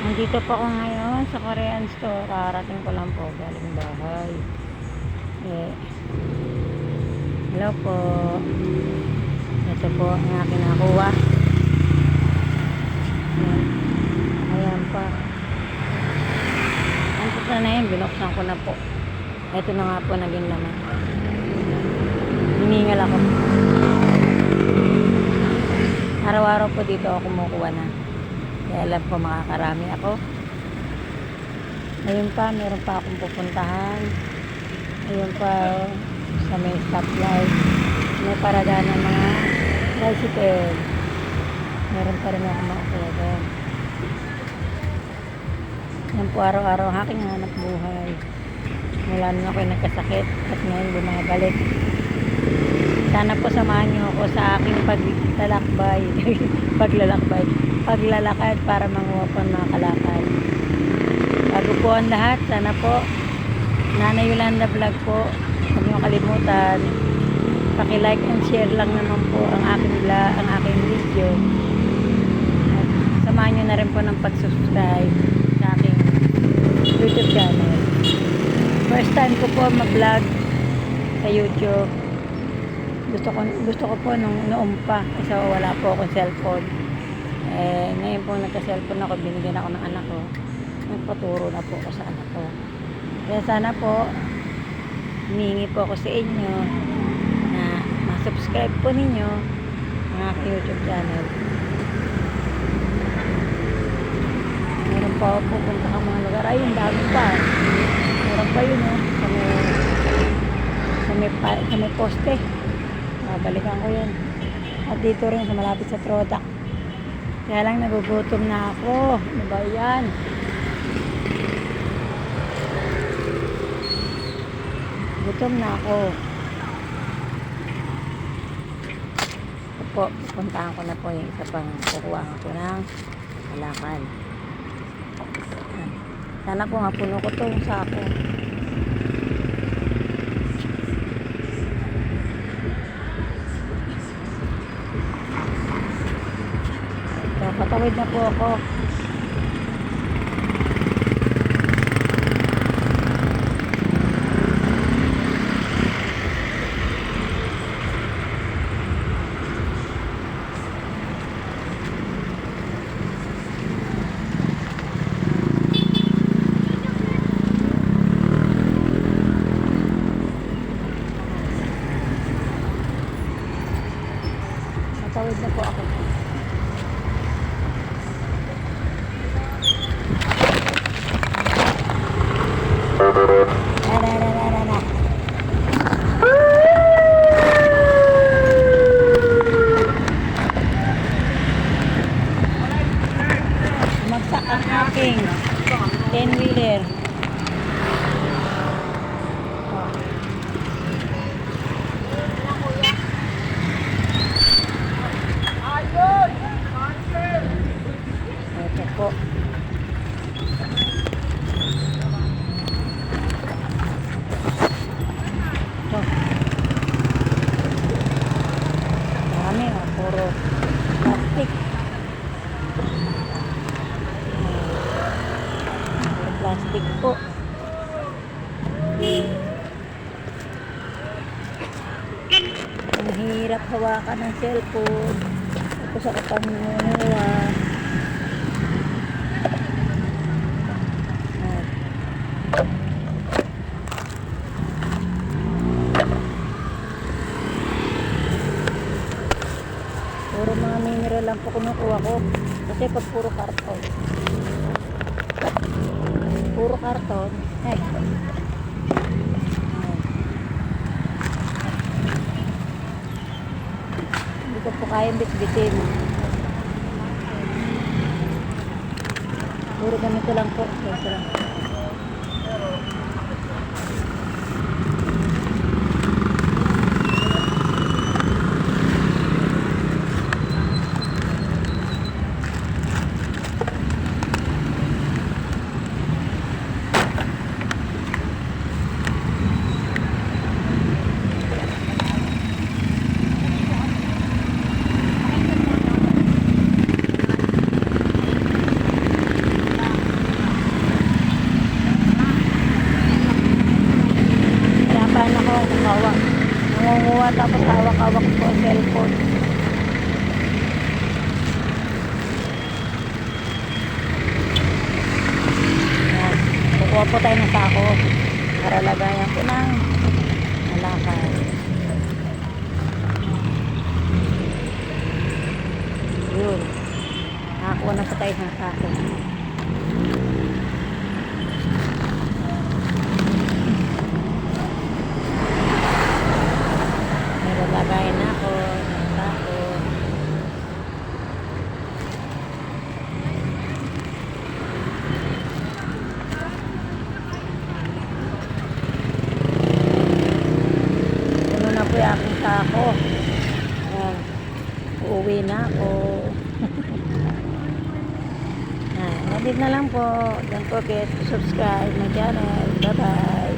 Nandito po ako ngayon sa Korean store. Karating ko lang po galing bahay. Hello po. Ito po ang aking nakuha. Ayan pa. Ang pusa na yun, binuksan ko na po. Ito na nga po naging laman. Hiningal ako. Araw-araw po dito ako kumukuha na. Kaya alam ko makakarami ako. Ayun pa, meron pa akong pupuntahan. Ayun pa, sa may stoplight. May parada ng mga tricycle. Meron pa rin ako makakuha doon. Yan po araw-araw aking hanap buhay. Mula nung ako'y nagkasakit at ngayon bumabalik. Sana po samahan niyo ako sa aking paglalakbay. Paglalakad para manguha po ng mga kalakal. Bago po ang lahat, sana po Nanay Yolanda Vlog po, huwag niyo kalimutan, paki-like and share lang naman po ang aking video. At samahan niyo na rin po ng pag-subscribe sa aking YouTube channel. First time ko po mag-vlog sa YouTube. Gusto ko po noon pa kasi wala po akong cellphone. Ngayon po nagka-cellphone ako, binigyan ako ng anak ko. Nagpaturo na po ako sa anak ko. Kaya sana po humingi po ako sa inyo na ma-subscribe po ninyo ang aking YouTube channel. Meron pa ako pupunta sa mga lugar. Ayun, dami pa. Meron pa yun, sa may poste. Balikan ko yun. At dito rin sa malapit sa Trodak. Kaya lang nagugutom na ako. Ano ba yan? Gutom na ako. Ito po, pupuntahan ko na po yung isa pang kukuha ko ng alakan. Sana po nga puno ko itong sako. Patawid na po ako. Patawid na po ako. Magsak ang aking 10-wheeler. Ito po. Ito. Marami, puro plastic. Plastic po. Ang hirap hawakan ng cellphone. Tapos ako pang nanguha. Puro mga mineral lang po kinukuha ko. Kasi pag puro karton. Puro karton. Hindi ko po kayang bitbitin. Puro ganito lang po. Ganito lang. Kuha po tayo ng sako para lagayan po ng alakal. Yun. Nakakuha na po tayo ng sako. Meron lagayan na ako ng sako. Puno na po yung aking sako. Ayan. Uuwi na ako. Nandito na lang po. Don't forget to subscribe my channel. Bye bye.